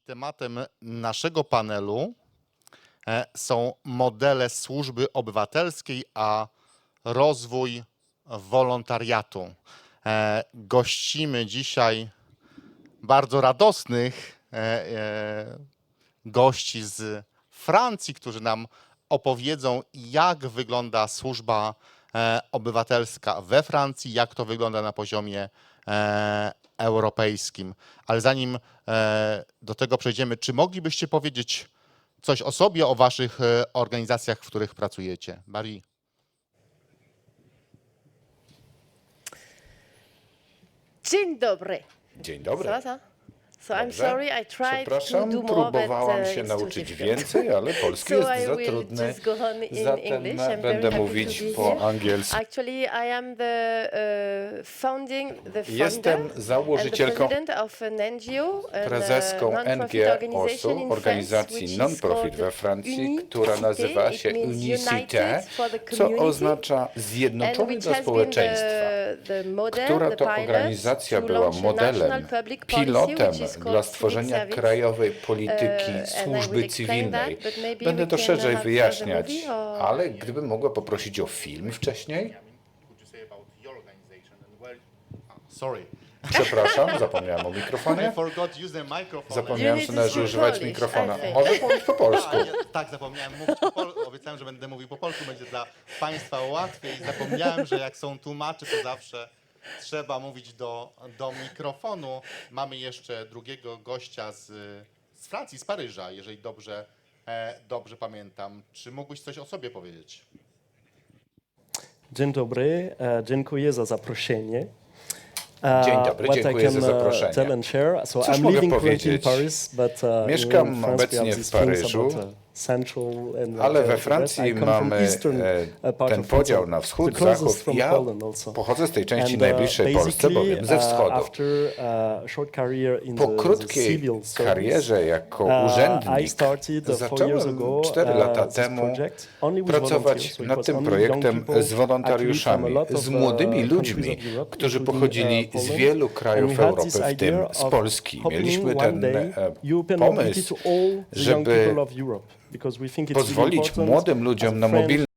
Tematem naszego panelu są modele służby obywatelskiej, a rozwój wolontariatu. Gościmy dzisiaj bardzo radosnych gości z Francji, którzy nam opowiedzą, jak wygląda służba obywatelska we Francji, jak to wygląda na poziomie europejskim. Ale zanim do tego przejdziemy, czy moglibyście powiedzieć coś o sobie, o waszych organizacjach, w których pracujecie? Marii. Dzień dobry. Dzień dobry. So I'm sorry, I tried to Przepraszam, do more, próbowałam but się it's too nauczyć difficult. więcej, ale polski So jest I za will trudny. just go on in Zatem English. I'm very będę happy mówić to be po here. angielsku. Actually, I am the founder Jestem założycielką, and the president of an NGO, prezeską non-profit organization NGO, in organizacji France, which non-profit is we called Francji, Unis-Cité. która nazywa się It means Unis-Cité, united for the co community. oznacza And zjednoczony which dla has been społeczeństwa. the model, Która the to pilot organizacja to była launch a modelem, national public policy, pilotem which is called dla Civic stworzenia Service. krajowej polityki And I służby will explain cywilnej. that, but maybe Będę we to can szerzej have wyjaśniać, the movie or- ale gdybym mogła poprosić o film wcześniej. Sorry. Przepraszam, zapomniałem o I mikrofonie. forgot to use the microphone. Zapomniałem, You że need to należy speak używać Polish, mikrofona. I think. Może mówić po polsku. Tak, zapomniałem mówić po polsku. Obiecałem, że będę mówił po polsku, będzie dla Państwa łatwiej. Zapomniałem, że jak są tłumacze, to zawsze trzeba mówić do mikrofonu. Mamy jeszcze drugiego gościa z Francji, z Paryża, jeżeli dobrze pamiętam. Czy mógłbyś coś o sobie powiedzieć? Dzień dobry, dziękuję za zaproszenie. Dzień dobry, dziękuję za zaproszenie. Cóż mogę powiedzieć? Mieszkam obecnie w Paryżu, ale we Francji mamy ten podział na wschód, zachód. Ja pochodzę z tej części najbliższej Polsce, bowiem ze wschodu. Po krótkiej karierze jako urzędnik zacząłem 4 lata temu pracować nad tym projektem z wolontariuszami, z młodymi ludźmi, którzy pochodzili z wielu krajów Europy, w tym z Polski. Mieliśmy ten pomysł, żeby pozwolić młodym ludziom na mobilność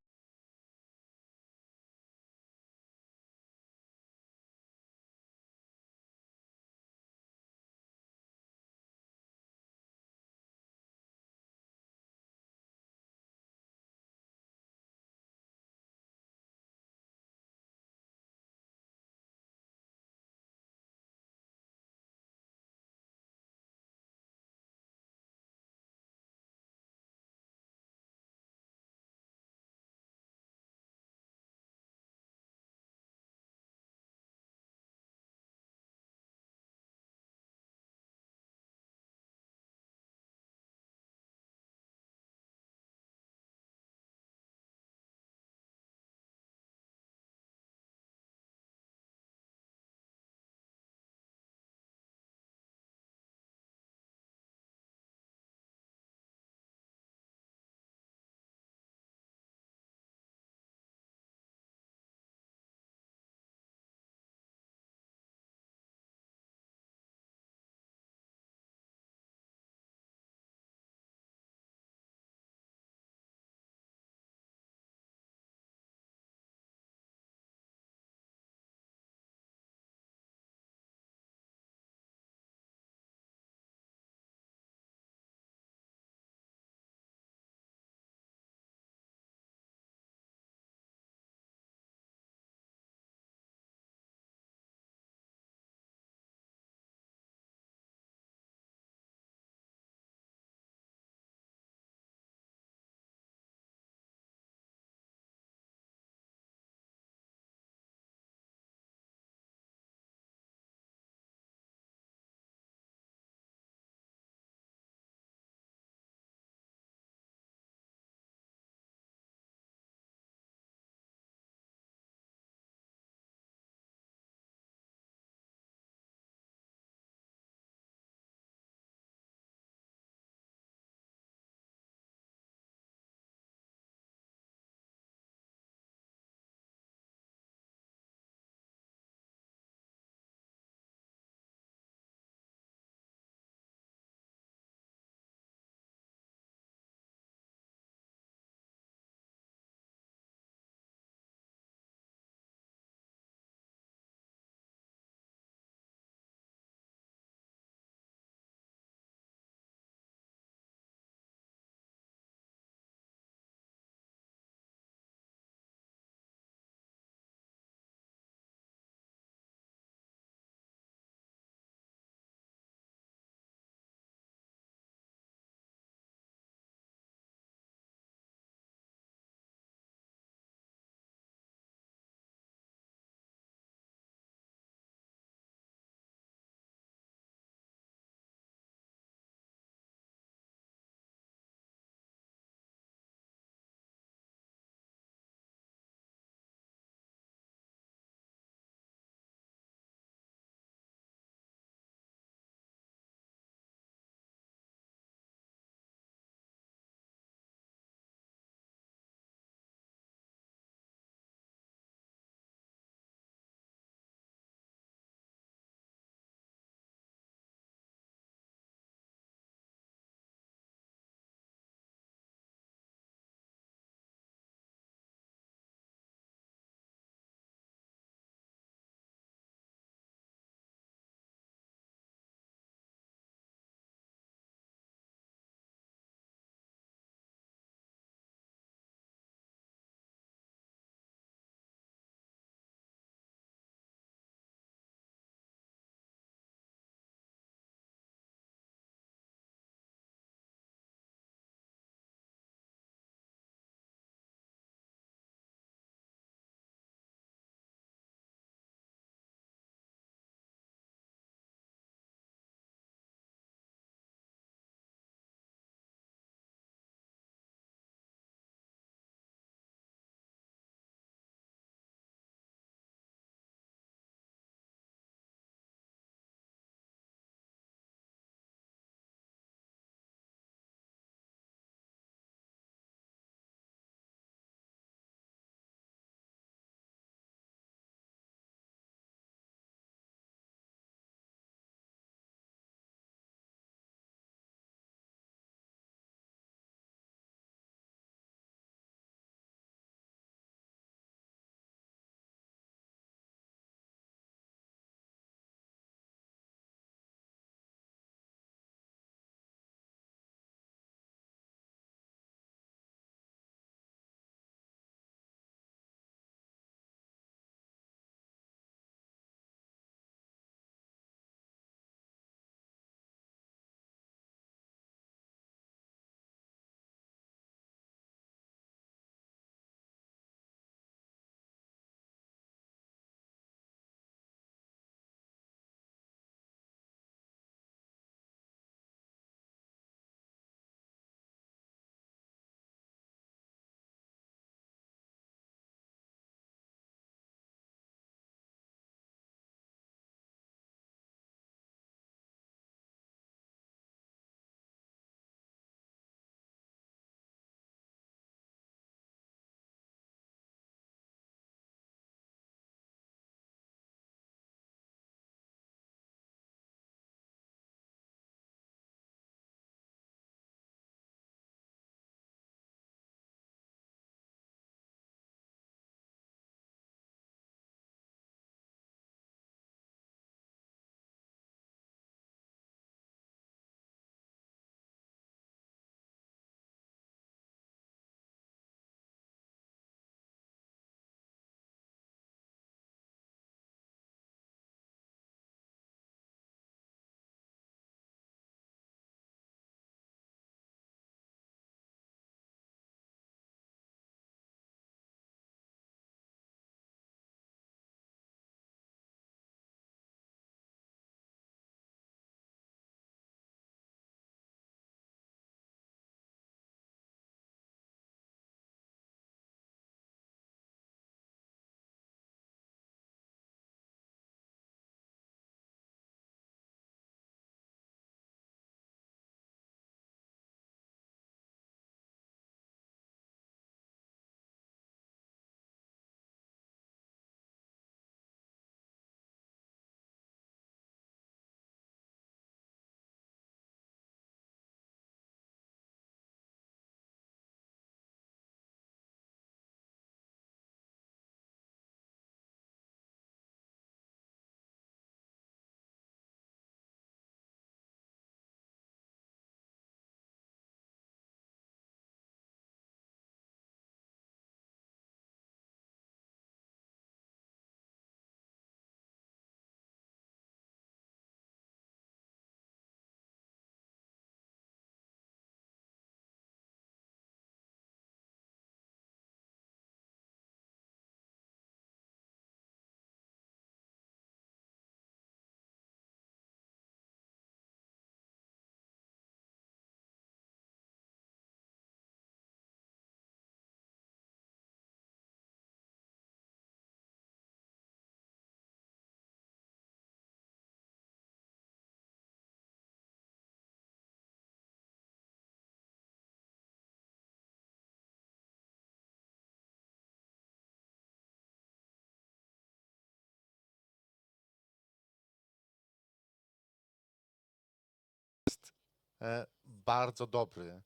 bardzo dobry.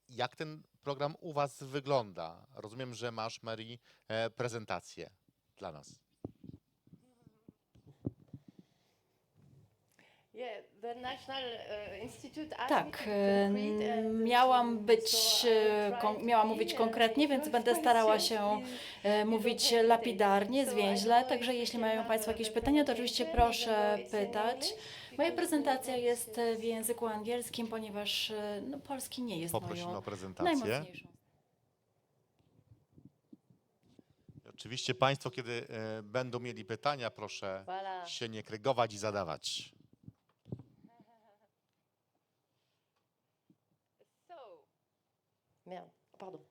Jak ten program u Was wygląda? Rozumiem, że masz, Mary, prezentację dla nas. Tak, miałam mówić konkretnie, więc będę starała się mówić lapidarnie, zwięźle. Także jeśli mają Państwo jakieś pytania, to oczywiście proszę pytać. Moja prezentacja jest w języku angielskim, ponieważ polski nie jest Poprosimy moją o prezentację. najmocniejszą. Oczywiście Państwo, kiedy będą mieli pytania, proszę się nie krygować i zadawać. Merde, pardon.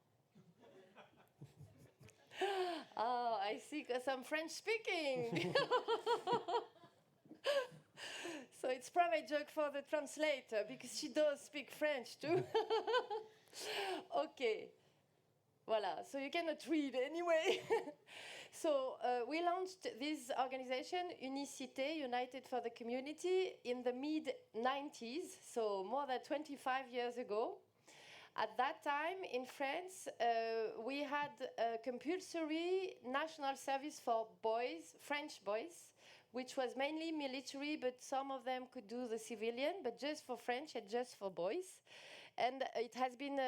Oh, I see some French speaking. So it's private joke for the translator because she does speak French too. Okay. Voila, so you cannot read anyway. So we launched this organization, Unis-Cité, United for the Community, in the mid-90s, so more than 25 years ago. At that time, in France, we had a compulsory national service for boys, French boys, which was mainly military, but some of them could do the civilian, but just for French and just for boys. And it has been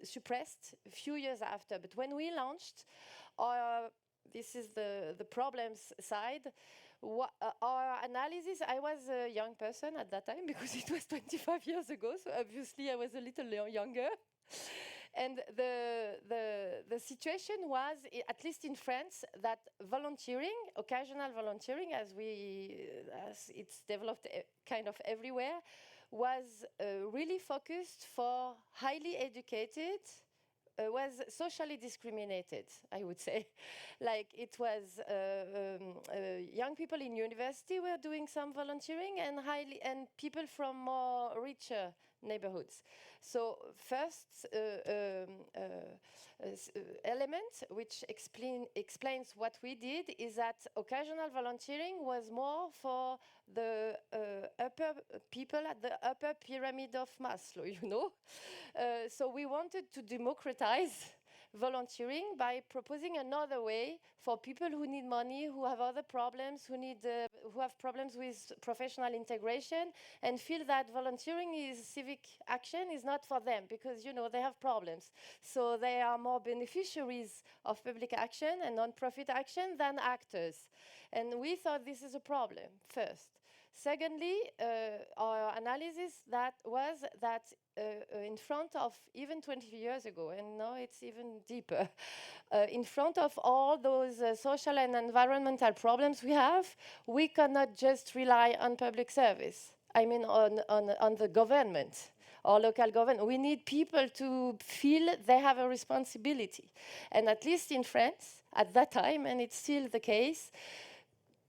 suppressed a few years after. But when we launched, this is the problems side, our analysis, I was a young person at that time because it was 25 years ago, so obviously I was a little younger. And the situation was, at least in France, that volunteering, occasional volunteering, as it's developed kind of everywhere, was really focused for highly educated, was socially discriminated, I would say. Like it was young people in university were doing some volunteering and people from more richer neighborhoods. So first element which explains what we did is that occasional volunteering was more for the upper people at the upper pyramid of Maslow, you know. So we wanted to democratize volunteering by proposing another way for people who need money, who have other problems, who have problems with professional integration, and feel that volunteering is civic action is not for them because they have problems. So they are more beneficiaries of public action and non-profit action than actors. And we thought this is a problem first. Secondly, our analysis was that in front of even 20 years ago, and now it's even deeper, in front of all those social and environmental problems we cannot just rely on public service. I mean on the government or local government. We need people to feel they have a responsibility. And at least in France, at that time, and it's still the case,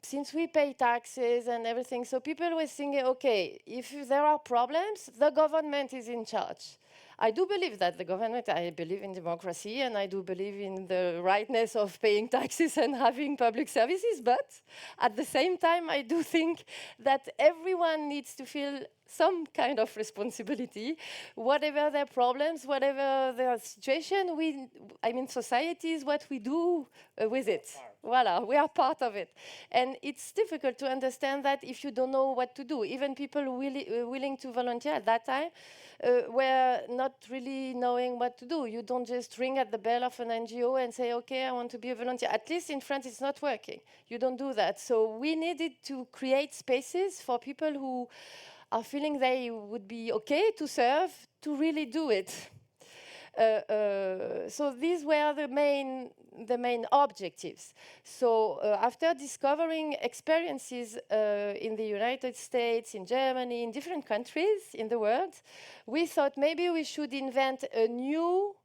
since we pay taxes and everything, so people were thinking, okay, if there are problems, the government is in charge. I do believe that the government, I believe in democracy, and I do believe in the rightness of paying taxes and having public services, but at the same time, I do think that everyone needs to feel some kind of responsibility, whatever their problems, whatever their situation, society is what we do with it. Voila, we are part of it. And it's difficult to understand that if you don't know what to do. Even people willing to volunteer at that time were not really knowing what to do. You don't just ring at the bell of an NGO and say, okay, I want to be a volunteer. At least in France, it's not working. You don't do that. So we needed to create spaces for people who are feeling they would be okay to serve, to really do it. So these were the main objectives. So after discovering experiences in the United States, in Germany, in different countries in the world, we thought maybe we should invent a new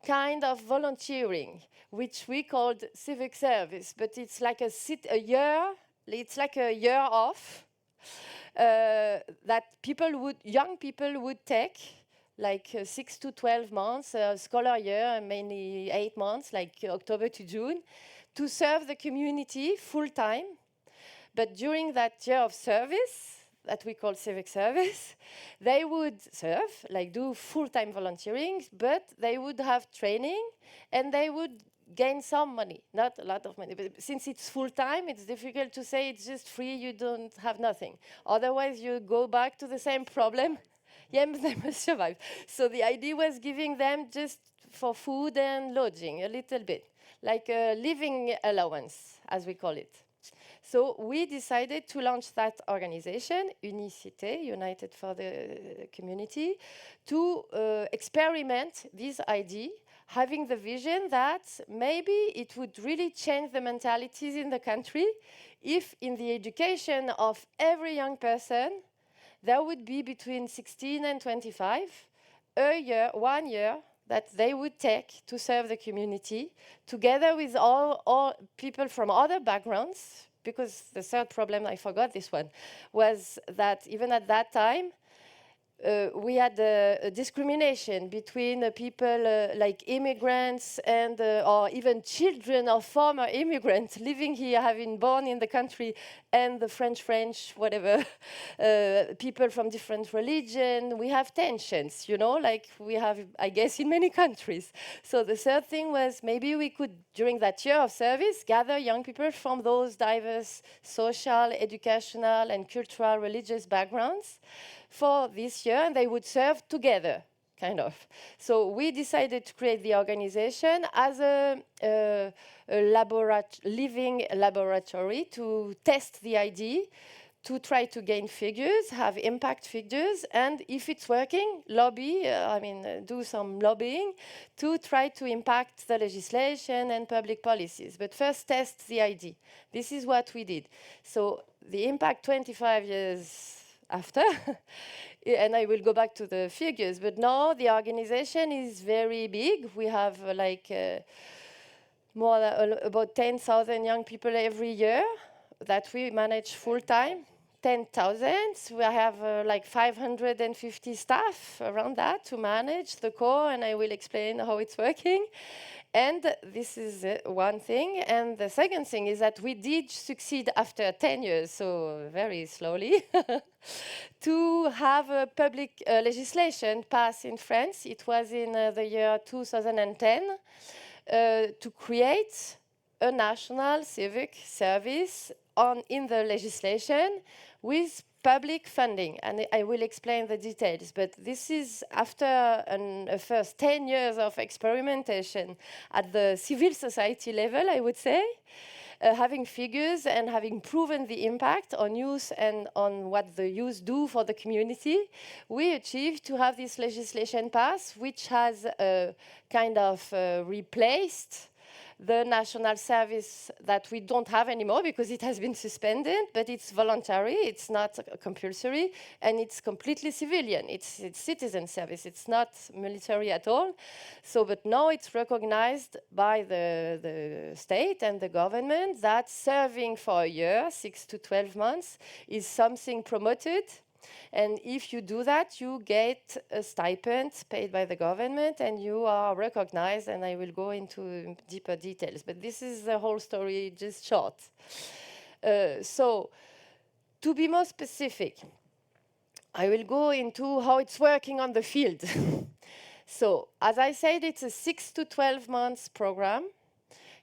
kind of volunteering, which we called civic service. But it's like it's like a year off that young people would take, like 6 to 12 months, a scholar year, mainly 8 months, like October to June, to serve the community full time. But during that year of service, that we call civic service. They would serve, like do full-time volunteering, but they would have training and they would gain some money, not a lot of money. But since it's full-time, it's difficult to say it's just free, you don't have nothing. Otherwise, you go back to the same problem. Yeah, but they must survive. So the idea was giving them just for food and lodging, a little bit, like a living allowance, as we call it. So we decided to launch that organization, Unis-Cité, United for the Community, to experiment this idea, having the vision that maybe it would really change the mentalities in the country if in the education of every young person, there would be between 16 and 25, a year, 1 year, that they would take to serve the community, together with all people from other backgrounds, because the third problem, I forgot this one, was that even at that time, we had a discrimination between people like immigrants and or even children of former immigrants living here, having born in the country, and the French, whatever, people from different religion. We have tensions, you know, like we have, I guess, in many countries. So the third thing was maybe we could, during that year of service, gather young people from those diverse social, educational, and cultural, religious backgrounds for this year, and they would serve together, kind of. So we decided to create the organization as a living laboratory to test the idea, to try to gain figures, have impact figures, and if it's working, do some lobbying to try to impact the legislation and public policies. But first test the idea. This is what we did. So the impact 25 years after, and I will go back to the figures, but now the organization is very big. We have about 10,000 young people every year that we manage full-time, 10,000. We have like 550 staff around that to manage the core, and I will explain how it's working. And this is one thing. And the second thing is that we did succeed after 10 years, so very slowly, to have a public legislation passed in France. It was in the year 2010 to create a national civic service in the legislation with public funding, and I will explain the details, but this is after a first 10 years of experimentation at the civil society level, I would say, having figures and having proven the impact on youth and on what the youth do for the community, we achieved to have this legislation passed, which has kind of replaced the national service that we don't have anymore because it has been suspended, but it's voluntary, it's not compulsory, and it's completely civilian. It's citizen service, it's not military at all. So, but now it's recognized by the state and the government that serving for a year, 6 to 12 months, is something promoted. And if you do that, you get a stipend paid by the government and you are recognized, and I will go into deeper details. But this is the whole story, just short. So, to be more specific, I will go into how it's working on the field. So, as I said, it's a 6 to 12 months program.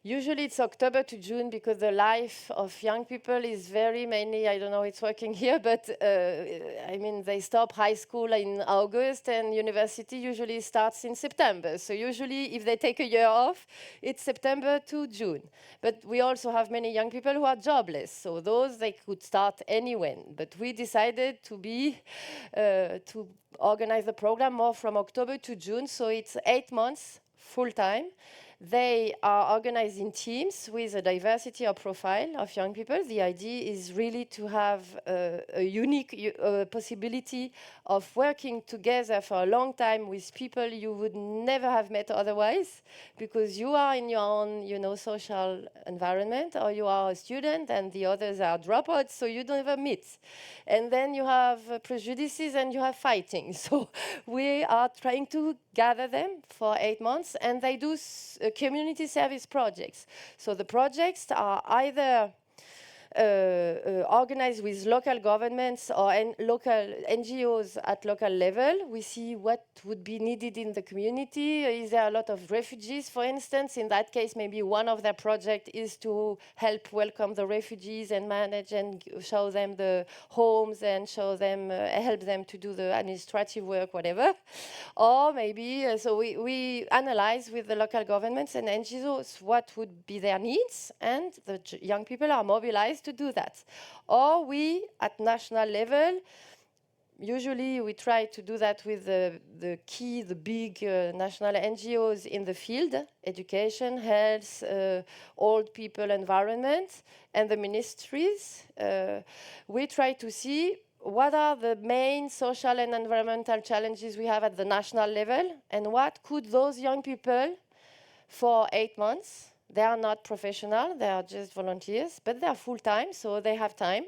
Usually it's October to June because the life of young people is very mainly, I don't know, it's working here, but I mean, they stop high school in August and university usually starts in September. So usually if they take a year off, it's September to June. But we also have many young people who are jobless. So those, they could start anywhere. But we decided to organize the program more from October to June. So it's 8 months full time. They are organized in teams with a diversity of profile of young people. The idea is really to have a unique possibility of working together for a long time with people you would never have met otherwise, because you are in your own, social environment, or you are a student and the others are dropouts, so you don't ever meet. And then you have prejudices and you have fighting. So we are trying to gather them for 8 months, and they do community service projects. So the projects are either organize with local governments or local NGOs at local level. We see what would be needed in the community. Is there a lot of refugees, for instance? In that case, maybe one of their projects is to help welcome the refugees and manage and show them the homes and show them, help them to do the administrative work, whatever. Or maybe, so we analyze with the local governments and NGOs what would be their needs, and the young people are mobilized to do that. Or we, at national level, usually we try to do that with the big national NGOs in the field, education, health, old people, environment, and the ministries. We try to see what are the main social and environmental challenges we have at the national level, and what could those young people, for 8 months, they are not professional, they are just volunteers, but they are full-time, so they have time,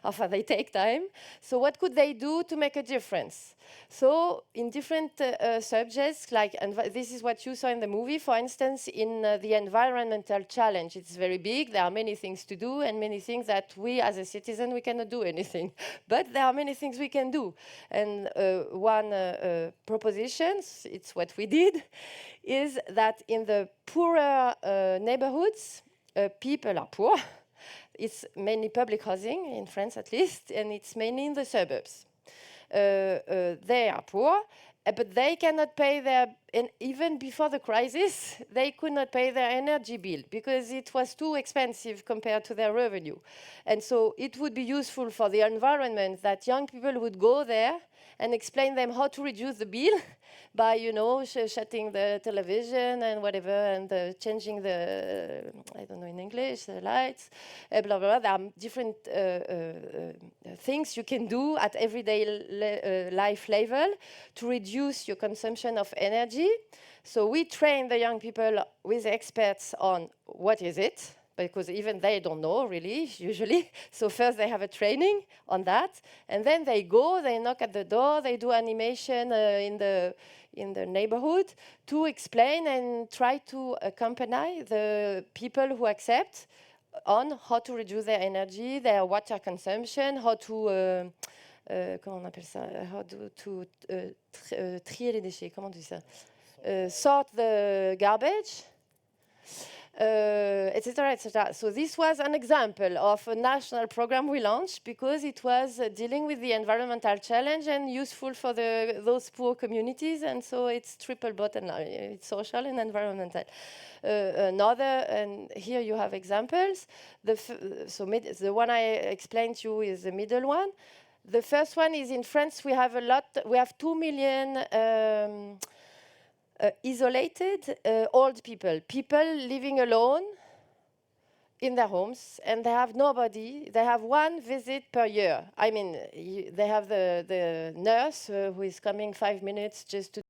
or they take time. So what could they do to make a difference? So in different subjects, like, and this is what you saw in the movie, for instance, in the environmental challenge, it's very big, there are many things to do, and many things that we as a citizen, we cannot do anything. But there are many things we can do. And one proposition, it's what we did, is that in the poorer neighborhoods, people are poor. It's mainly public housing, in France at least, and it's mainly in the suburbs. They are poor, but they cannot pay their, and even before the crisis, they could not pay their energy bill because it was too expensive compared to their revenue. And so it would be useful for the environment that young people would go there and explain them how to reduce the bill by, you know, shutting the television and whatever, and changing the, I don't know in English, the lights, blah, blah, blah. There are different things you can do at everyday life level to reduce your consumption of energy. So we train the young people with experts on what is it, because even they don't know really, usually. So first they have a training on that, and then they go, they knock at the door, they do animation in the neighborhood to explain and try to accompany the people who accept on how to reduce their energy, their water consumption, how to, comment on appelle ça, how to trier les déchets, comment on dit ça? Sort the garbage, etc., etc. So this was an example of a national program we launched because it was dealing with the environmental challenge and useful for those poor communities, and so it's triple bottom line. It's social and environmental. Another, and here you have examples. The one I explained to you is the middle one. The first one is in France. We have 2 million isolated old people living alone in their homes, and they have nobody. They have one visit per year. I mean, they have the nurse who is coming 5 minutes just to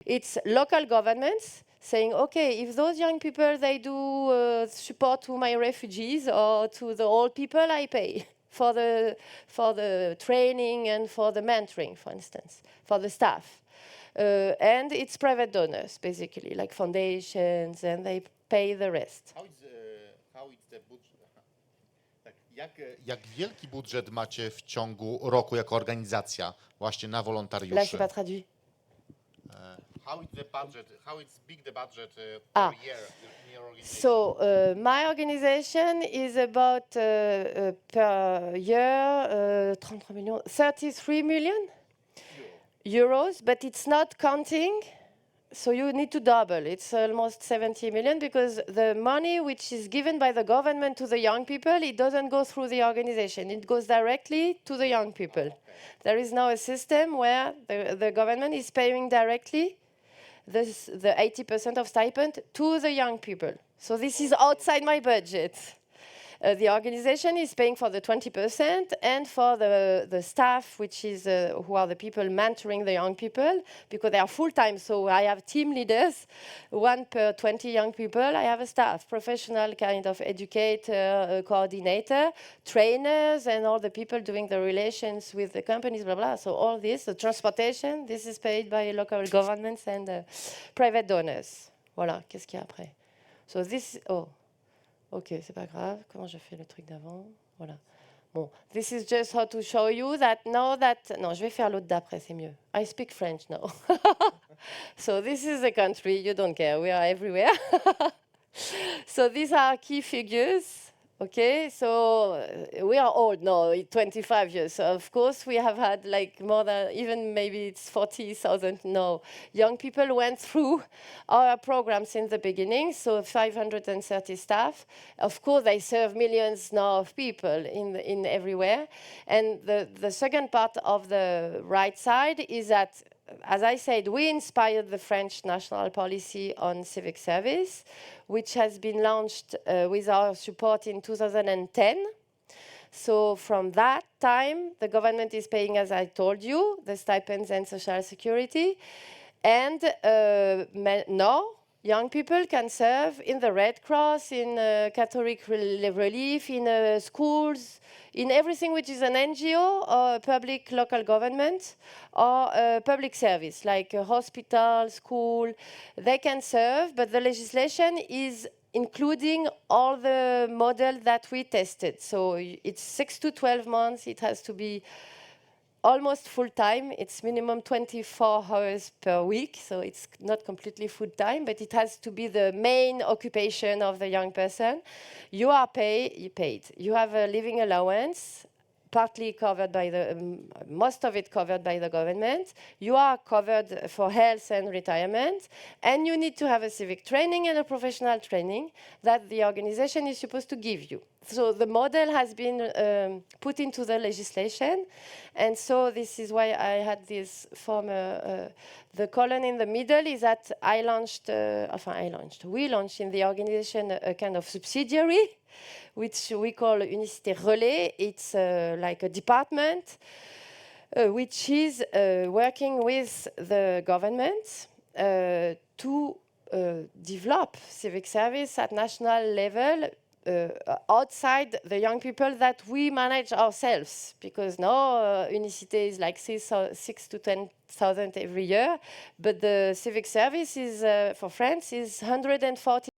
It's local governments saying, okay, if those young people, they do support to my refugees or to the old people, I pay for the training and for the mentoring, for instance, for the staff. And it's private donors, basically, like foundations, and they pay the rest. How is the budget? Tak, jak wielki budżet macie w ciągu roku jako organizacja właśnie na Là, c'est wolontariuszy? pas traduit. How is the budget? How is big the budget Ah. per year in your organization? So my organization is about per year 33 million, 33 million euros, but it's not counting. So you need to double. It's almost 70 million because the money which is given by the government to the young people, it doesn't go through the organization. It goes directly to the young people. There is now a system where the government is paying directly the 80% of stipend to the young people. So this is outside my budget. The organization is paying for the 20% and for the staff, which is who are the people mentoring the young people, because they are full-time. So I have team leaders, 1 per 20 young people. I have a staff, professional kind of educator, coordinator, trainers, and all the people doing the relations with the companies, blah, blah. So all this, the transportation, this is paid by local governments and private donors. Voilà, qu'est-ce qu'il y a après? So this, oh. Ok, c'est pas grave. Comment je fais le truc d'avant? Voilà. Bon, this is just how to show you that now that... Non, je vais faire l'autre d'après, c'est mieux. I speak French now. So this is the country, you don't care, we are everywhere. So these are key figures. Okay, so we are old now, 25 years. So of course, we have had like more than, even maybe it's 40,000 now. Young people went through our programs in the beginning, so 530 staff. Of course, they serve millions now of people in everywhere. And the second part of the right side is that, as I said, we inspired the French national policy on civic service, which has been launched with our support in 2010. So from that time, the government is paying, as I told you, the stipends and social security. And now, young people can serve in the Red Cross, in Catholic Relief, in schools, in everything which is an NGO or public local government or public service, like a hospital, school. They can serve, but the legislation is including all the models that we tested. So it's 6 to 12 months. It has to be almost full-time. It's minimum 24 hours per week, so it's not completely full-time, but it has to be the main occupation of the young person. You are paid. You have a living allowance, partly covered by the, most of it covered by the government. You are covered for health and retirement, and you need to have a civic training and a professional training that the organization is supposed to give you. So the model has been put into the legislation, and so this is why I had this former, the column in the middle is that we launched in the organization a kind of subsidiary, which we call Unis-Cité Relais. It's like a department which is working with the government to develop civic service at national level outside the young people that we manage ourselves, because now Unis-Cité is like 6 to 10,000 every year, but the civic service is for France is 140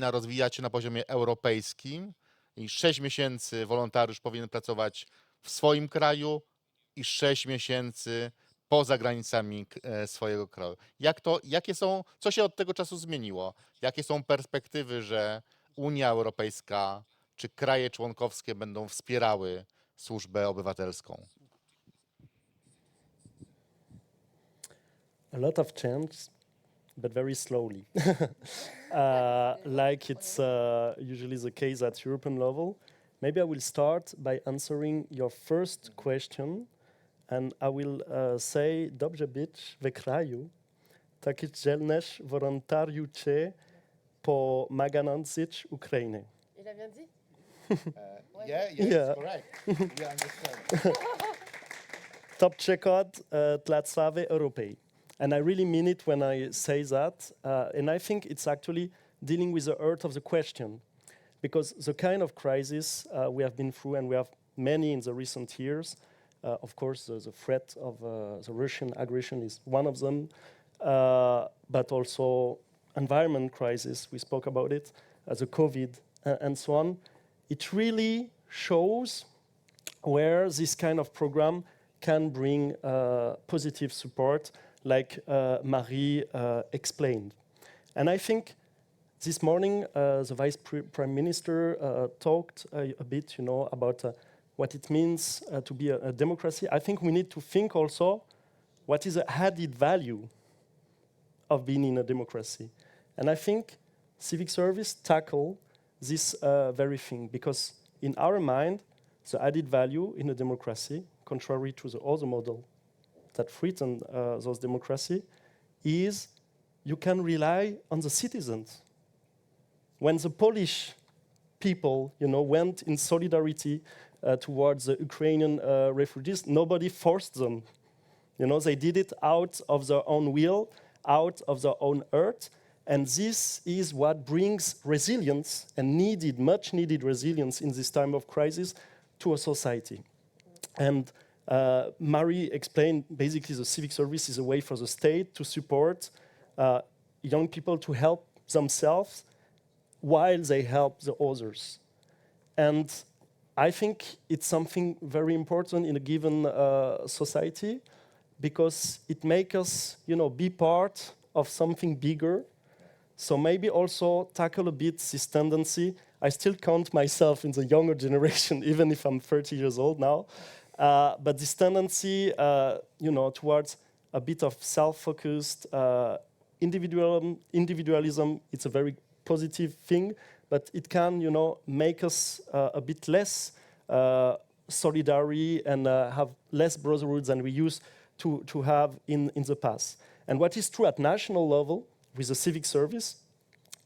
rozwijać się na poziomie europejskim i 6 miesięcy wolontariusz powinien pracować w swoim kraju i 6 miesięcy poza granicami swojego kraju. Co się od tego czasu zmieniło? Jakie są perspektywy, że Unia Europejska czy kraje członkowskie będą wspierały służbę obywatelską? A lot of change, but very slowly. Like it's usually the case at European level. Maybe I will start by answering your first question, and I will say, dobrze być w kraju, taki dzielność wolontariucie pomagających Ukrainie. Il a bien dit? Yeah. Correct. We understand. Top przykład dla całej Europy. And I really mean it when I say that. And I think it's actually dealing with the heart of the question. Because the kind of crisis we have been through, and we have many in the recent years, of course, the threat of the Russian aggression is one of them, but also environment crisis, we spoke about it, the COVID, and so on. It really shows where this kind of program can bring positive support, like Marie explained. And I think this morning the Vice Prime Minister talked a bit, about what it means to be a democracy. I think we need to think also what is the added value of being in a democracy. And I think civic service tackle this very thing, because in our mind, the added value in a democracy, contrary to the other model that threaten those democracy, is you can rely on the citizens. When the Polish people, went in solidarity towards the Ukrainian refugees, nobody forced them. They did it out of their own will, out of their own heart, and this is what brings resilience, and much needed resilience in this time of crisis, to a society. And Marie explained basically the civic service is a way for the state to support young people to help themselves while they help the others. And I think it's something very important in a given society, because it makes us, be part of something bigger. So maybe also tackle a bit this tendency. I still count myself in the younger generation, even if I'm 30 years old now. But this tendency, towards a bit of self-focused individualism, it's a very positive thing, but it can, make us a bit less solidary and have less brotherhood than we used to have in the past. And what is true at national level with the civic service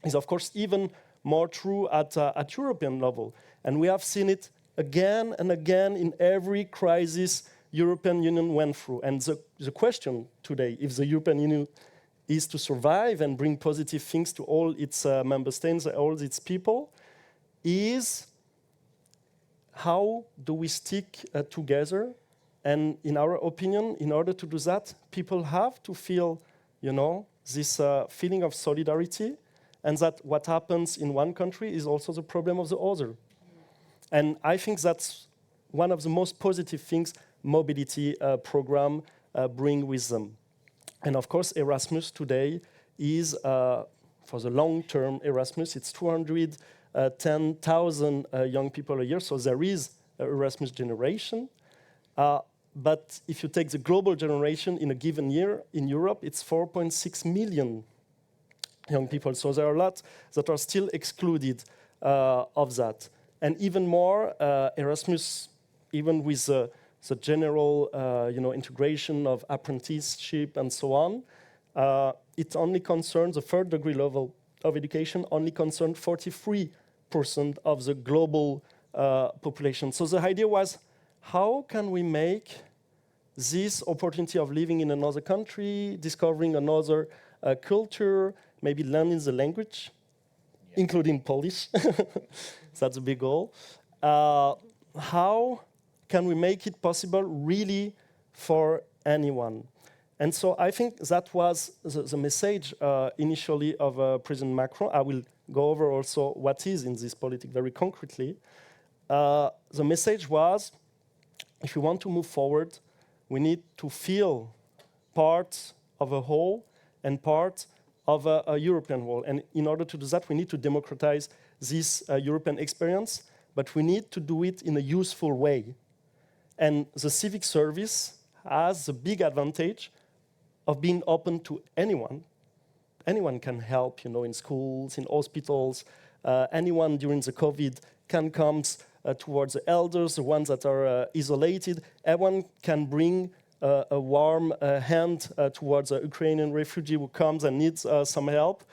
is, of course, even more true at European level. And we have seen it again and again in every crisis European Union went through. And the question today, if the European Union is to survive and bring positive things to all its member states, all its people, is how do we stick together? And in our opinion, in order to do that, people have to feel, this feeling of solidarity, and that what happens in one country is also the problem of the other. And I think that's one of the most positive things mobility program bring with them. And of course, Erasmus today is, for the long-term Erasmus, it's 210,000 young people a year, so there is an Erasmus generation. But if you take the global generation in a given year, in Europe, it's 4.6 million young people. So there are a lot that are still excluded of that. And even more, Erasmus, even with the general integration of apprenticeship and so on, it only concerns the third degree level of education, only concerns 43% of the global population. So the idea was, how can we make this opportunity of living in another country, discovering another culture, maybe learning the language, including Polish, that's a big goal. How can we make it possible really for anyone? And so I think that was the message initially of President Macron. I will go over also what is in this politic very concretely. The message was, if we want to move forward, we need to feel part of a whole and part of a European whole. And in order to do that, we need to democratize this European experience, but we need to do it in a useful way. And the civic service has the big advantage of being open to anyone. Anyone can help, in schools, in hospitals. Anyone during the COVID can come towards the elders, the ones that are isolated. Everyone can bring a warm hand towards a Ukrainian refugee who comes and needs some help.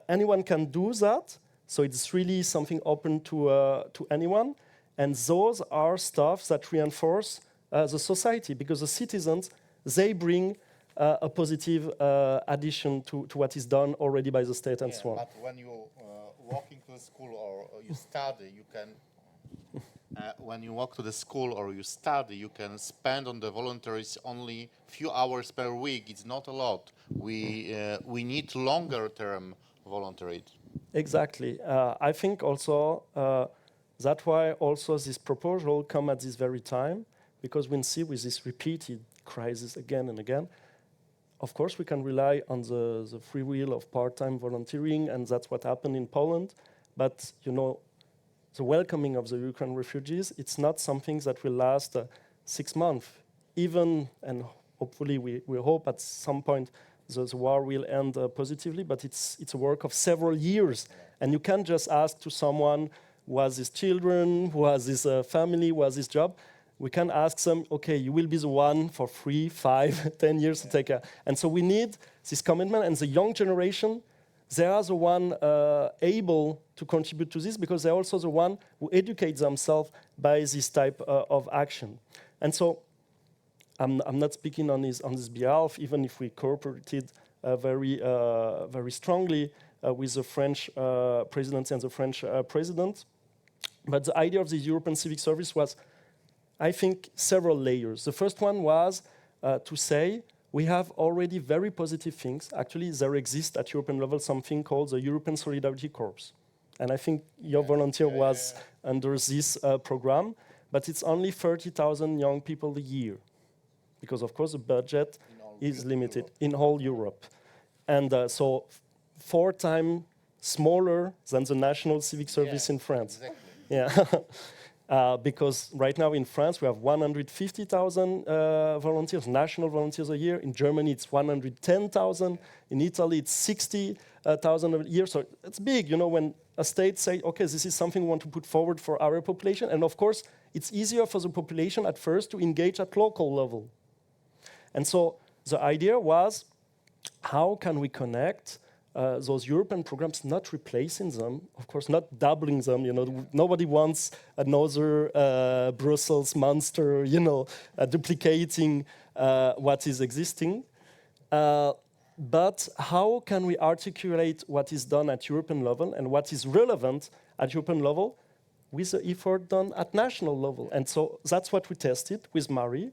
Anyone can do that, so it's really something open to anyone. And those are stuff that reinforce the society, because the citizens, they bring a positive addition to what is done already by the state and so on. But when you walk into the school or you study, you can. When you walk to the school or you study, you can spend on the voluntaries only few hours per week. It's not a lot. We need longer term voluntary. Exactly. I think also that's why also this proposal come at this very time, because we see with this repeated crisis again and again. Of course, we can rely on the free will of part-time volunteering, and that's what happened in Poland. But the welcoming of the Ukrainian refugees, it's not something that will last 6 months. Even, and hopefully we hope at some point the war will end positively, but it's a work of several years. And you can't just ask to someone who has his children, who has his family, who has his job. We can ask them, okay, you will be the one for 3, 5, 10 years to take care. And so we need this commitment, and the young generation, they are the one able to contribute to this, because they're also the one who educate themselves by this type of action. And so I'm not speaking on this behalf, even if we cooperated very strongly with the French presidency and the French president. But the idea of the European Civic Service was, I think, several layers. The first one was to say, we have already very positive things. Actually, there exists at European level something called the European Solidarity Corps. And I think your volunteer was under this program, but it's only 30,000 young people a year, because of course the budget is limited in whole Europe. And so 4 times smaller than the National Civic Service in France. Exactly. Yeah. Because right now in France we have 150,000 volunteers, national volunteers a year. In Germany it's 110,000. In Italy it's 60,000 a year. So it's big, when a state say, okay, this is something we want to put forward for our population. And of course, it's easier for the population at first to engage at local level. And so the idea was, how can we connect those European programs, not replacing them, of course, not doubling them. Nobody wants another Brussels monster, duplicating what is existing. But how can we articulate what is done at European level and what is relevant at European level with the effort done at national level? And so that's what we tested with Marie.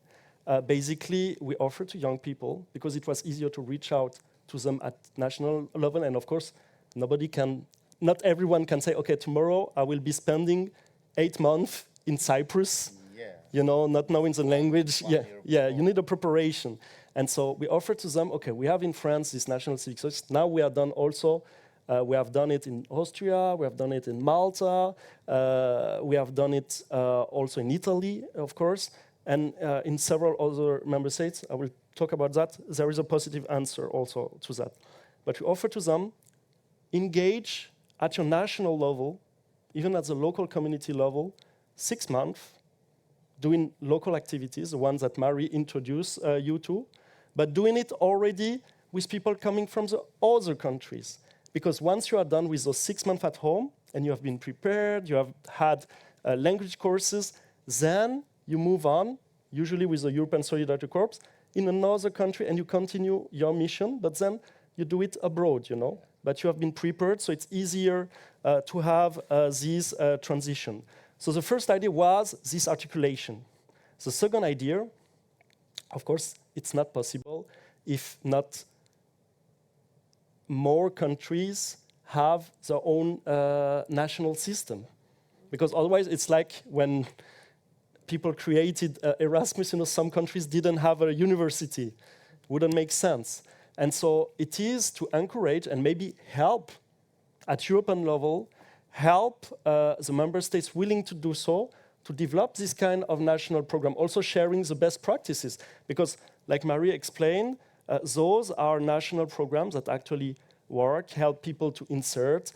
Basically, we offered to young people, because it was easier to reach out to them at national level. And of course, not everyone can say, okay, tomorrow I will be spending 8 months in Cyprus, not knowing the language. You need a preparation. And so we offered to them, okay, we have in France this National Civic Service. Now we are done also. We have done it in Austria, we have done it in Malta, we have done it also in Italy, of course, and in several other member states. I will talk about that. There is a positive answer also to that. But we offer to them, engage at your national level, even at the local community level, 6 months, doing local activities, the ones that Marie introduced you to, but doing it already with people coming from the other countries. Because once you are done with those 6 months at home, and you have been prepared, you have had language courses, then you move on, usually with the European Solidarity Corps, in another country, and you continue your mission, but then you do it abroad, But you have been prepared, so it's easier to have this transition. So the first idea was this articulation. The second idea, of course, it's not possible if not more countries have their own national system. Because otherwise it's like when people created Erasmus, some countries didn't have a university. Wouldn't make sense. And so it is to encourage and maybe help at European level, help the member states willing to do so, to develop this kind of national program, also sharing the best practices. Because like Marie explained, those are national programs that actually work, help people to insert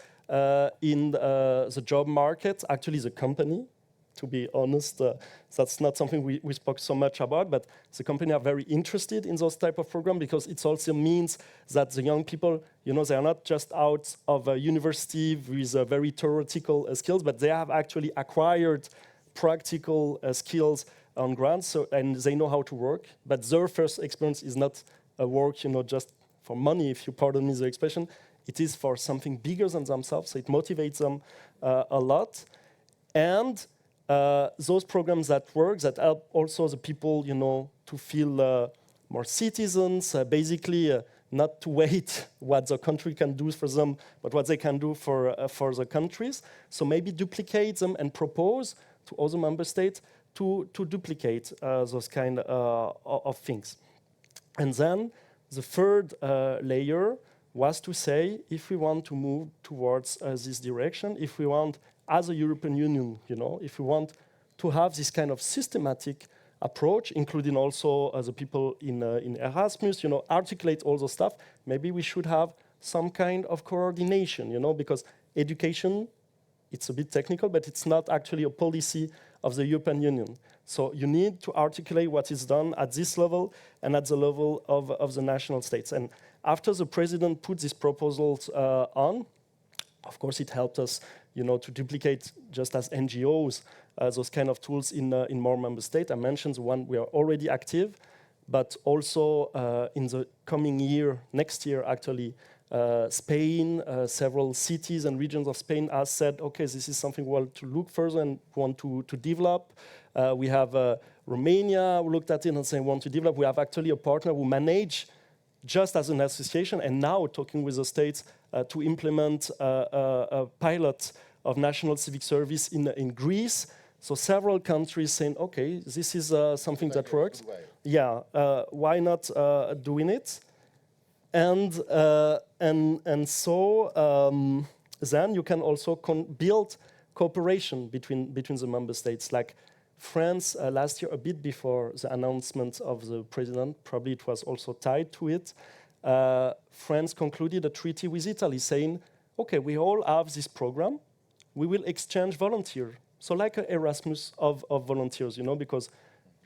in the job market, actually the company. To be honest, that's not something we spoke so much about, but the company are very interested in those type of programs because it also means that the young people, they are not just out of a university with very theoretical skills, but they have actually acquired practical skills on ground, and they know how to work. But their first experience is not a work, just for money, if you pardon me the expression. It is for something bigger than themselves, so it motivates them a lot. And those programs that work, that help also the people, to feel more citizens, basically not to wait what the country can do for them, but what they can do for the countries. So maybe duplicate them and propose to other member states to duplicate those kind of things. And then the third layer was to say, if we want to move towards this direction, if we want, as a European Union, if we want to have this kind of systematic approach, including also the people in Erasmus, articulate all the stuff, maybe we should have some kind of coordination, because education, it's a bit technical, but it's not actually a policy of the European Union. So you need to articulate what is done at this level and at the level of the national states. And after the president put these proposals on, of course, it helped us, to duplicate just as NGOs those kind of tools in more member states. I mentioned the one we are already active, but also in the coming year, next year actually, Spain, several cities and regions of Spain have said, okay, this is something we want to look further and want to develop. We have Romania who looked at it and said want to develop. We have actually a partner who manage just as an association and now talking with the states to implement a pilot of national civic service in Greece. So several countries saying, okay, this is something that works. Yeah, why not doing it? And so then you can also build cooperation between the member states. Like France last year, a bit before the announcement of the president, probably it was also tied to it, France concluded a treaty with Italy saying, okay, we all have this program, we will exchange volunteers. So like an Erasmus of volunteers, because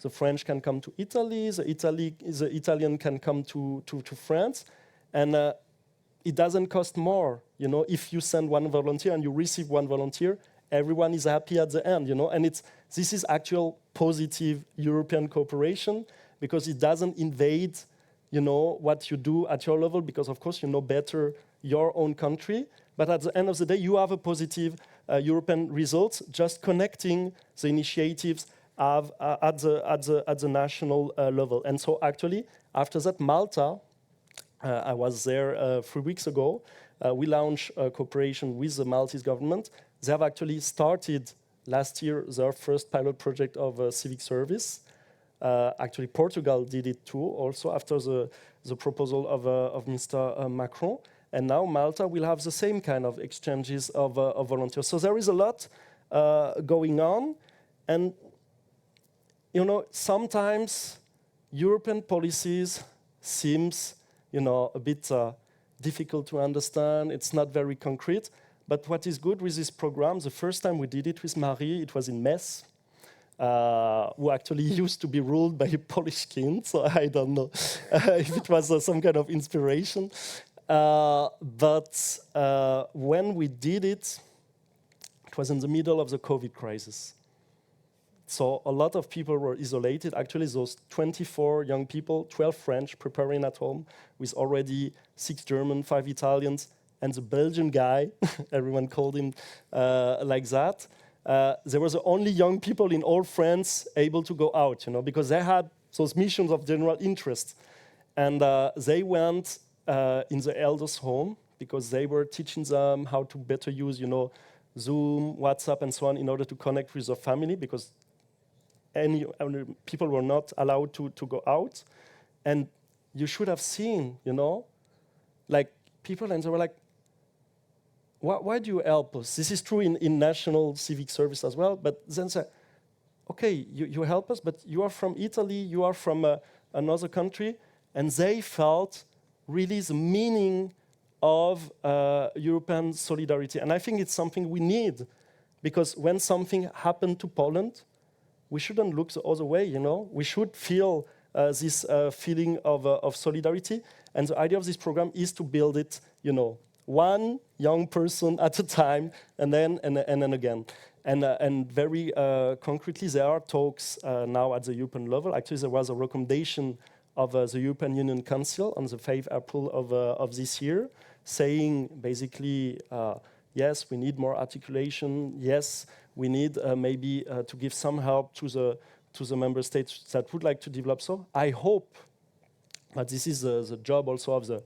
the French can come to Italy, the Italian can come to France, and it doesn't cost more. If you send one volunteer and you receive one volunteer, everyone is happy at the end. And this is actual positive European cooperation because it doesn't invade, what you do at your level because of course you know better your own country. But at the end of the day, you have a positive European result just connecting the initiatives at the national level. And so actually, after that, Malta, I was there 3 weeks ago, we launched a cooperation with the Maltese government. They have actually started last year their first pilot project of civic service. Actually, Portugal did it too, also after the proposal of Mr. Macron. And now Malta will have the same kind of exchanges of volunteers. So there is a lot going on. And, sometimes European policies seems, a bit difficult to understand. It's not very concrete. But what is good with this program, the first time we did it with Marie, it was in Metz, who actually used to be ruled by a Polish king. So I don't know if it was some kind of inspiration. But when we did it, it was in the middle of the COVID crisis. So a lot of people were isolated. Actually, those 24 young people, 12 French preparing at home, with already 6 German, 5 Italians, and the Belgian guy, everyone called him like that. There were the only young people in all France able to go out, because they had those missions of general interest. And they went in the elders' home, because they were teaching them how to better use, Zoom, WhatsApp, and so on in order to connect with their family, because people were not allowed to go out. And you should have seen, like people, and they were like, why do you help us? This is true in national civic service as well, but then say, okay, you help us, but you are from Italy, you are from another country, and they felt really the meaning of European solidarity. And I think it's something we need, because when something happened to Poland, we shouldn't look the other way, We should feel this feeling of solidarity. And the idea of this program is to build it, one young person at a time, and then again. And very concretely, there are talks now at the European level. Actually, there was a recommendation of the European Union Council on the 5th April of this year, saying basically, yes, we need more articulation. Yes, we need maybe to give some help to the member states that would like to develop so. I hope, but this is the job also of the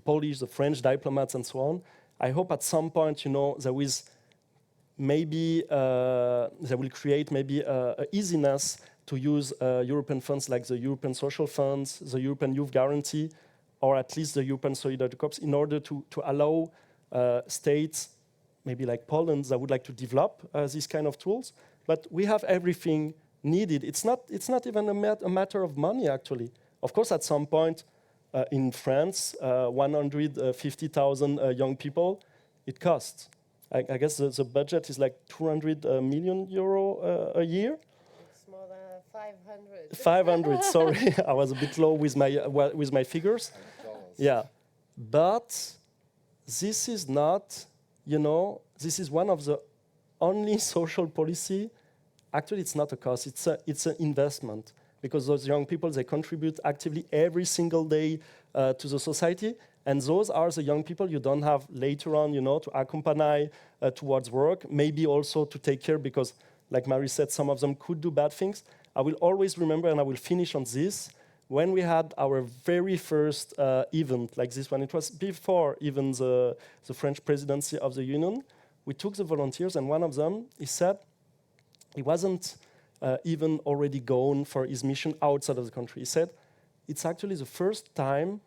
Polish, the French diplomats and so on. I hope at some point, there is maybe, they will create maybe a easiness to use European funds like the European Social Funds, the European Youth Guarantee, or at least the European Solidarity Corps, in order to allow states, maybe like Poland, that would like to develop these kind of tools. But we have everything needed. It's not even a matter of money, actually. Of course, at some point in France, 150,000 young people, it costs. I guess the budget is like 200 million euro a year. It's more than 500. 500, sorry, I was a bit low with my figures. Yeah, but this is not, this is one of the only social policy. Actually, it's not a cost, it's an investment, because those young people, they contribute actively every single day to the society, and those are the young people you don't have later on, to accompany towards work, maybe also to take care, because, like Marie said, some of them could do bad things. I will always remember, and I will finish on this, when we had our very first event like this one, it was before even the French presidency of the Union, we took the volunteers, and one of them, he said, he wasn't even already gone for his mission outside of the country. He said, it's actually the first time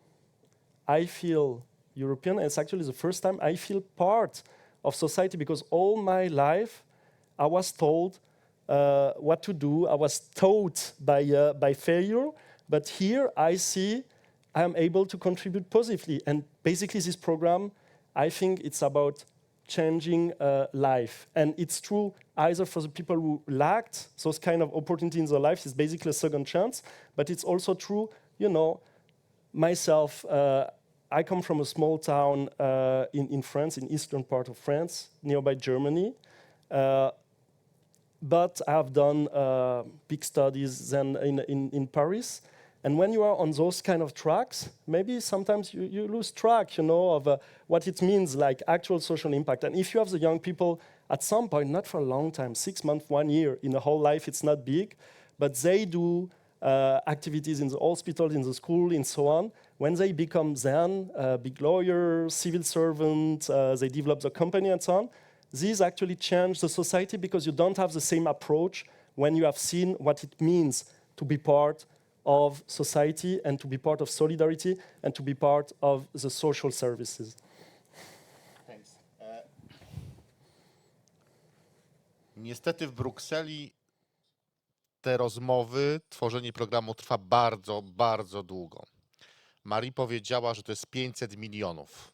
I feel European, and it's actually the first time I feel part of society, because all my life I was told what to do, I was taught by failure, but here I see I am able to contribute positively. And basically this program, I think it's about changing life. And it's true either for the people who lacked those kind of opportunities in their lives, it's basically a second chance, but it's also true, myself, I come from a small town in France, in eastern part of France, nearby Germany. But I have done big studies then in Paris. And when you are on those kind of tracks, maybe sometimes you lose track, of what it means, like actual social impact. And if you have the young people at some point, not for a long time, 6 months, 1 year, in a whole life, it's not big, but they do activities in the hospital, in the school, and so on. When they become then big lawyers, civil servants, they develop the company and so on, these actually change the society, because you don't have the same approach when you have seen what it means to be part of society and to be part of solidarity and to be part of the social services. Thanks. Niestety w Brukseli te rozmowy, tworzenie programu trwa bardzo, bardzo długo. Marie powiedziała, że to jest 500 milionów,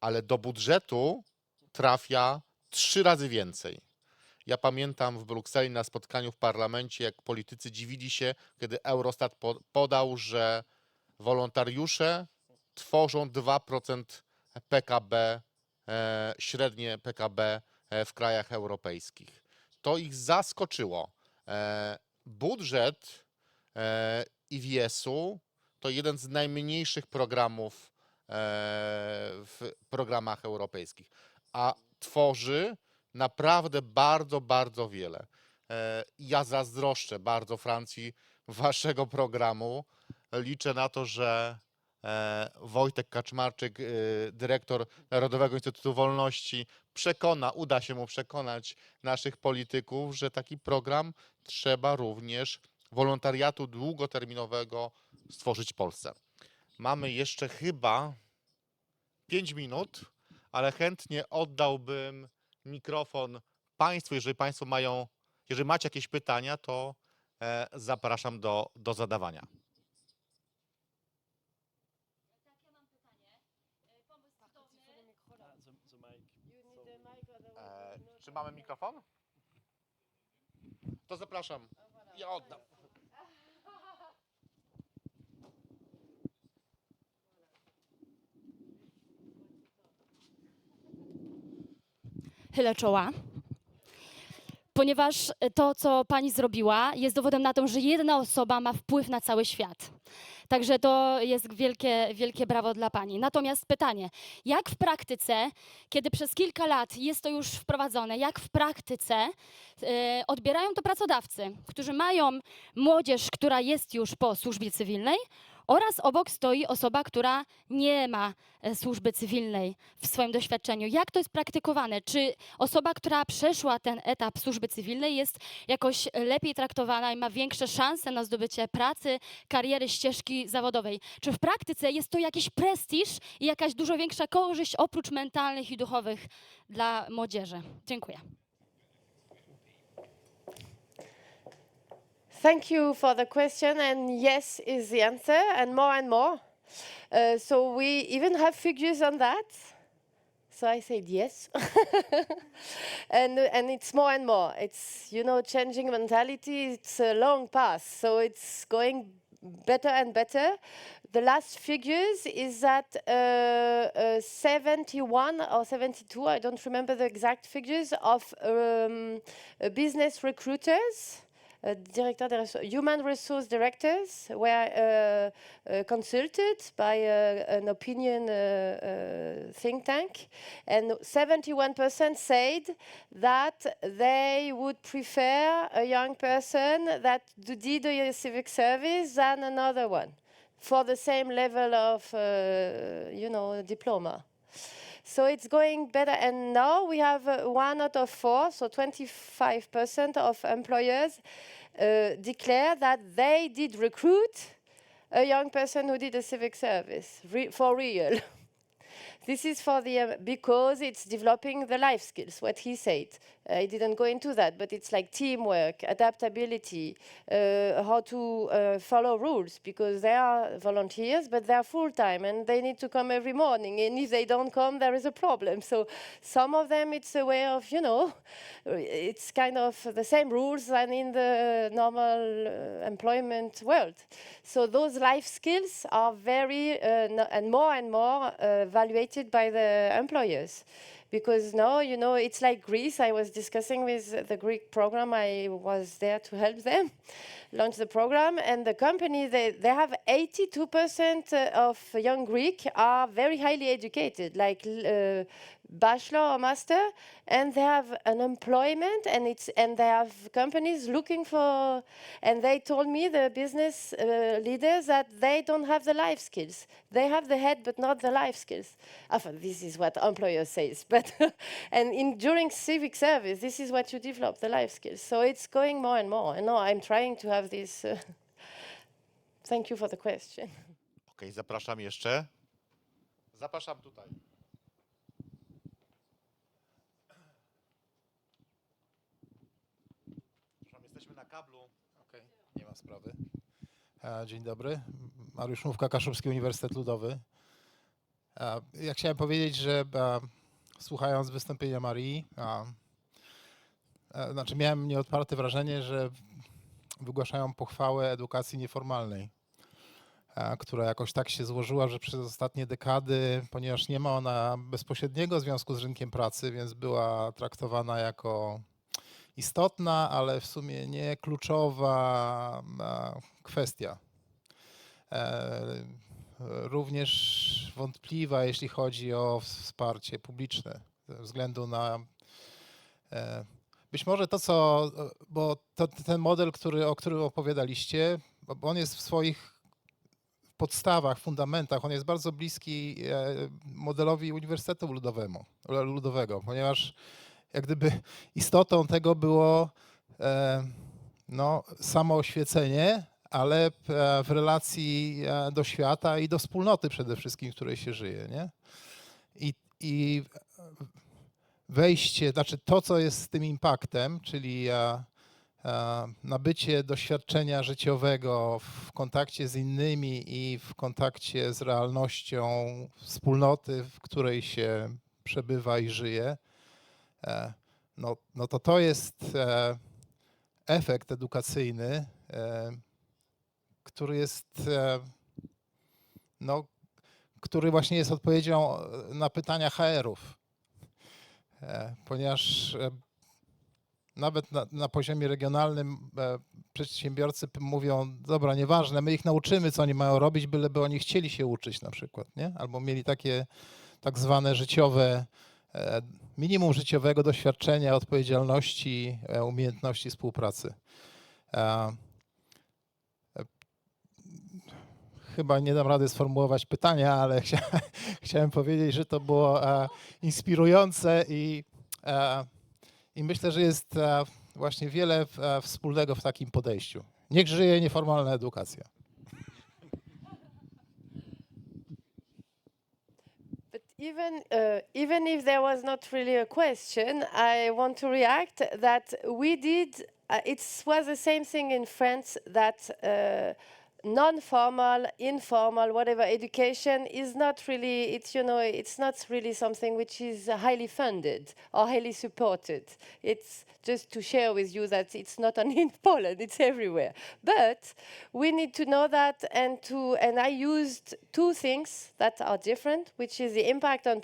ale do budżetu trafia 3 razy więcej. Ja pamiętam w Brukseli na spotkaniu w parlamencie, jak politycy dziwili się, kiedy Eurostat podał, że wolontariusze tworzą 2% PKB, średnie PKB w krajach europejskich. To ich zaskoczyło. Budżet IWS-u to jeden z najmniejszych programów w programach europejskich, a tworzy naprawdę bardzo, bardzo wiele. Ja zazdroszczę bardzo Francji waszego programu. Liczę na to, że Wojtek Kaczmarczyk, dyrektor Narodowego Instytutu Wolności, uda się mu przekonać naszych polityków, że taki program trzeba również wolontariatu długoterminowego stworzyć w Polsce. Mamy jeszcze chyba 5 minut, ale chętnie oddałbym mikrofon Państwu. Jeżeli macie jakieś pytania, to zapraszam do zadawania. Czy mamy mikrofon? To zapraszam. Ja oddam. Chylę czoła, ponieważ to, co pani zrobiła, jest dowodem na to, że jedna osoba ma wpływ na cały świat. Także to jest wielkie brawo dla pani. Natomiast pytanie, jak w praktyce, kiedy przez kilka lat jest to już wprowadzone, jak w praktyce odbierają to pracodawcy, którzy mają młodzież, która jest już po służbie cywilnej, oraz obok stoi osoba, która nie ma służby cywilnej w swoim doświadczeniu. Jak to jest praktykowane? Czy osoba, która przeszła ten etap służby cywilnej, jest jakoś lepiej traktowana i ma większe szanse na zdobycie pracy, kariery, ścieżki zawodowej? Czy w praktyce jest to jakiś prestiż i jakaś dużo większa korzyść oprócz mentalnych i duchowych dla młodzieży? Dziękuję. Thank you for the question, and yes is the answer, and more. So we even have figures on that. So I said yes. and it's more and more. It's, changing mentality, it's a long path, so it's going better and better. The last figures is that 71 or 72, I don't remember the exact figures, of business recruiters, human resource directors were consulted by an opinion think tank, and 71% said that they would prefer a young person that did a civic service than another one for the same level of, diploma. So it's going better, and now we have 1 out of 4, so 25% of employers declare that they did recruit a young person who did a civic service, for real. This is for the, because it's developing the life skills, what he said. I didn't go into that, but it's like teamwork, adaptability, how to follow rules, because they are volunteers, but they are full-time, and they need to come every morning, and if they don't come, there is a problem. So some of them, it's a way of, it's kind of the same rules than in the normal employment world. So those life skills are very, and more evaluated by the employers. Because now, it's like Greece. I was discussing with the Greek program. I was there to help them launch the program. And the company, they have 82% of young Greek are very highly educated, like bachelor or master, and they have an employment, and they have companies looking for, and they told me, the business leaders, that they don't have the life skills. They have the head, but not the life skills. This is what employers say, but and during civic service, this is what you develop, the life skills. So it's going more and more. And now I'm trying to have this. Thank you for the question. Okej, zapraszam jeszcze. Zapraszam tutaj. Jesteśmy na kablu. Okej, nie ma sprawy. Dzień dobry. Mariusz Mówka, Kaszubski Uniwersytet Ludowy. Ja chciałem powiedzieć, że słuchając wystąpienia Marii, miałem nieodparte wrażenie, że wygłaszają pochwałę edukacji nieformalnej, która jakoś tak się złożyła, że przez ostatnie dekady, ponieważ nie ma ona bezpośredniego związku z rynkiem pracy, więc była traktowana jako istotna, ale w sumie nie kluczowa kwestia. Również wątpliwa, jeśli chodzi o wsparcie publiczne, ze względu na być może ten model, o którym opowiadaliście, on jest w podstawach, fundamentach, on jest bardzo bliski modelowi Uniwersytetu Ludowego, ponieważ jak gdyby istotą tego było samo oświecenie, ale w relacji do świata i do wspólnoty przede wszystkim, w której się żyje, nie? I wejście, znaczy to, co jest z tym impaktem, czyli nabycie doświadczenia życiowego w kontakcie z innymi i w kontakcie z realnością wspólnoty, w której się przebywa i żyje, to jest efekt edukacyjny, który jest, który właśnie jest odpowiedzią na pytania HR-ów, ponieważ nawet na poziomie regionalnym przedsiębiorcy mówią, dobra, nieważne, my ich nauczymy, co oni mają robić, byleby oni chcieli się uczyć na przykład, nie? Albo mieli takie tak zwane życiowe, minimum życiowego doświadczenia, odpowiedzialności, umiejętności współpracy. Chyba nie dam rady sformułować pytania, ale chciałem powiedzieć, że to było inspirujące i myślę, że jest właśnie wiele wspólnego w takim podejściu. Niech żyje nieformalna edukacja. But even if there was not really a question, I want to react that we did. It was the same thing in France that. Non-formal, informal, whatever education is not really, it's not really something which is highly funded or highly supported. It's just to share with you that it's not only in Poland, it's everywhere. But we need to know that and I used two things that are different, which is the impact on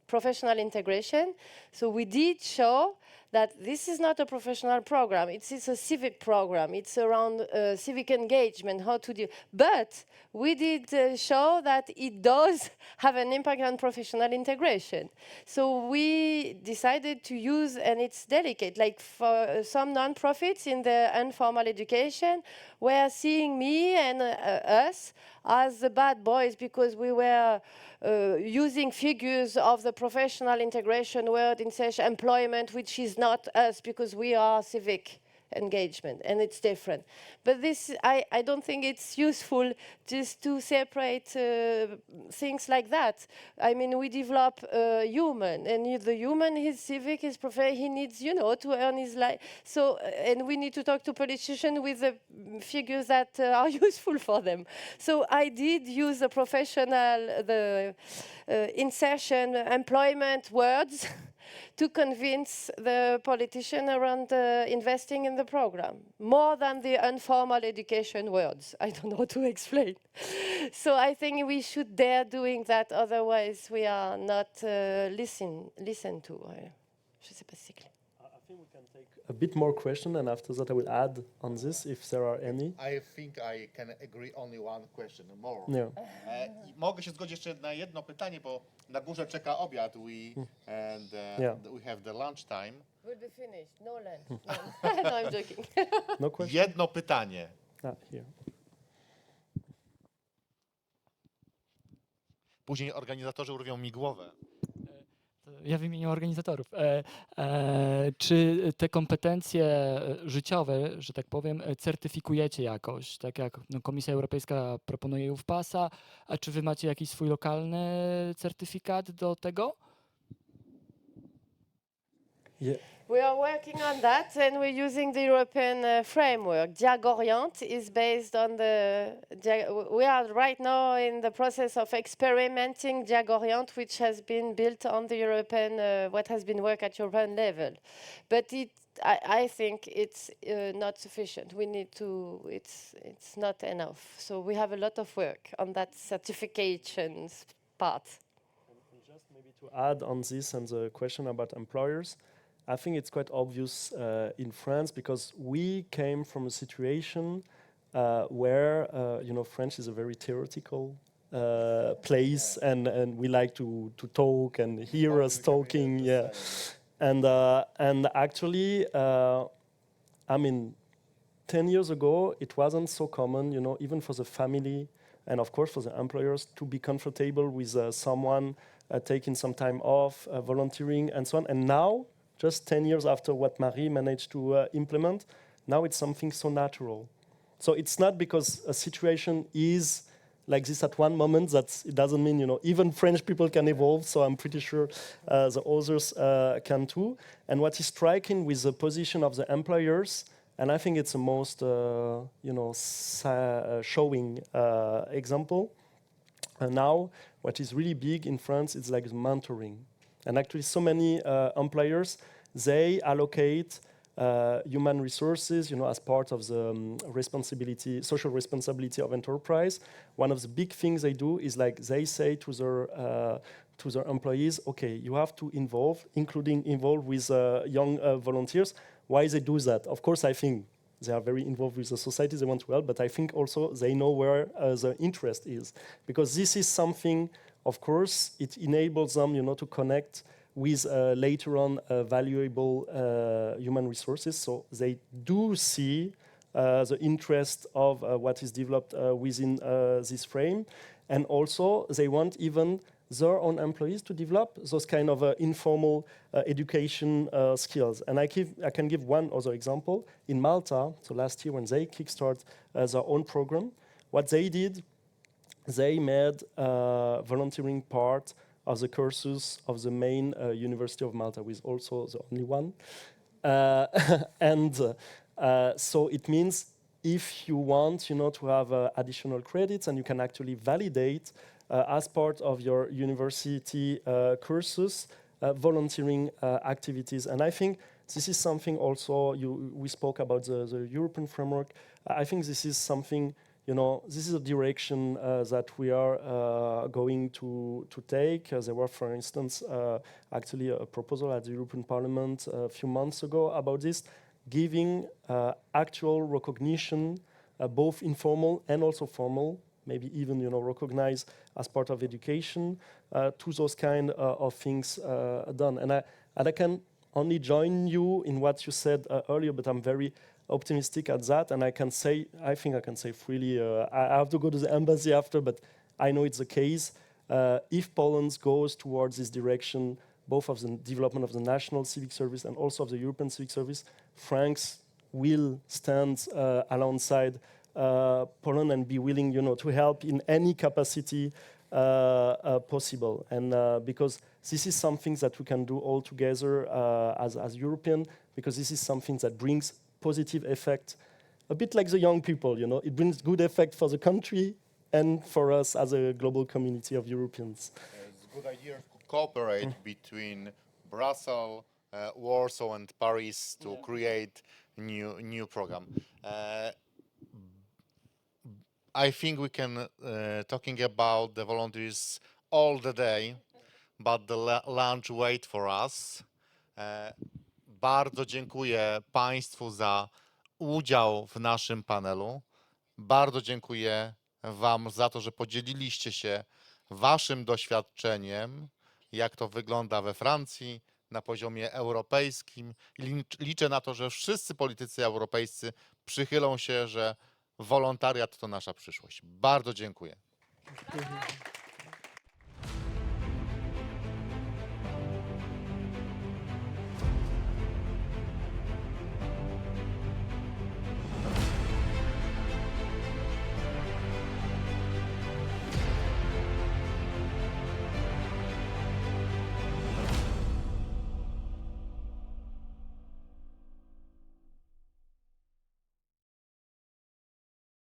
professional integration. So we did show that this is not a professional program, it's a civic program, it's around civic engagement, how to deal. But we did show that it does have an impact on professional integration. So we decided to use, and it's delicate, like for some non-profits in the informal education, were seeing me and us as the bad boys because we were using figures of the professional integration word in such employment, which is not us because we are civic engagement and it's different. But this, I don't think it's useful just to separate things like that. I mean, we develop human, and the human, his civic, his he needs, to earn his life. So, and we need to talk to politicians with the figures that are useful for them. So I did use the professional, the insertion, employment words to convince the politician around investing in the program, more than the informal education words. I don't know how to explain. So I think we should dare doing that, otherwise we are not listened to. Je sais pas si c'est clair. I think we can take a bit more question, and after that I will add on this if there are any. I think I can agree only one question more. Yeah. Mogę się zgodzić jeszcze na jedno pytanie, bo na górze czeka obiad. We have the lunch time. We'll be finished. No lunch. No, I'm joking. No question? Jedno pytanie. Here. Później organizatorzy urwią mi głowę. Ja w imieniu organizatorów. Czy te kompetencje życiowe, że tak powiem, certyfikujecie jakoś? Tak jak Komisja Europejska proponuje UWPAS-a, a czy wy macie jakiś swój lokalny certyfikat do tego? Yeah. We are working on that, and we're using the European framework. Diagorient is based on we are right now in the process of experimenting Diagorient, which has been built on the European, what has been worked at European level. But I think it's not sufficient. We need to, it's not enough. So we have a lot of work on that certification part. And just maybe to add on this and the question about employers, I think it's quite obvious in France because we came from a situation where French is a very theoretical place, and we like to talk and hear us talking, yeah. And actually, I mean, 10 years ago it wasn't so common, even for the family and of course for the employers to be comfortable with someone taking some time off, volunteering and so on. And now, just 10 years after what Marie managed to implement, now it's something so natural. So it's not because a situation is like this at one moment that it doesn't mean, even French people can evolve, so I'm pretty sure the others can too. And what is striking with the position of the employers, and I think it's the most, showing example. And now, what is really big in France is like mentoring. And actually, so many employers, they allocate human resources, as part of the social responsibility of enterprise. One of the big things they do is like they say to their employees, okay, you have to involve with young volunteers. Why they do that? Of course, I think they are very involved with the society, they want to help, but I think also they know where the interest is. Because this is something, of course, it enables them, to connect with later on valuable human resources. So they do see the interest of what is developed within this frame. And also they want even their own employees to develop those kind of informal education skills. And I can give one other example. In Malta, so last year when they kickstart their own program, what they did, they made volunteering part of the courses of the main University of Malta, with also the only one. So it means if you want, to have additional credits, and you can actually validate as part of your university courses, volunteering activities. And I think this is something also, we spoke about the European framework. I think this is something, this is a direction that we are going to take. There were, for instance, actually a proposal at the European Parliament a few months ago about this, giving actual recognition, both informal and also formal, maybe even recognized as part of education, to those kind of things done. And I can only join you in what you said earlier, but I'm very optimistic at that, and I think I can say freely, I have to go to the embassy after, but I know it's the case. If Poland goes towards this direction, both of the development of the national civic service and also of the European civic service, France will stand alongside Poland and be willing, to help in any capacity possible. And because this is something that we can do all together as European, because this is something that brings positive effect, a bit like the young people, it brings good effect for the country and for us as a global community of Europeans. It's a good idea to cooperate between Brussels, Warsaw and Paris to create new program. I think we can talking about the volunteers all the day, but the lunch wait for us. Bardzo dziękuję Państwu za udział w naszym panelu. Bardzo dziękuję Wam za to, że podzieliliście się Waszym doświadczeniem, jak to wygląda we Francji na poziomie europejskim. I liczę na to, że wszyscy politycy europejscy przychylą się, że wolontariat to nasza przyszłość. Bardzo dziękuję.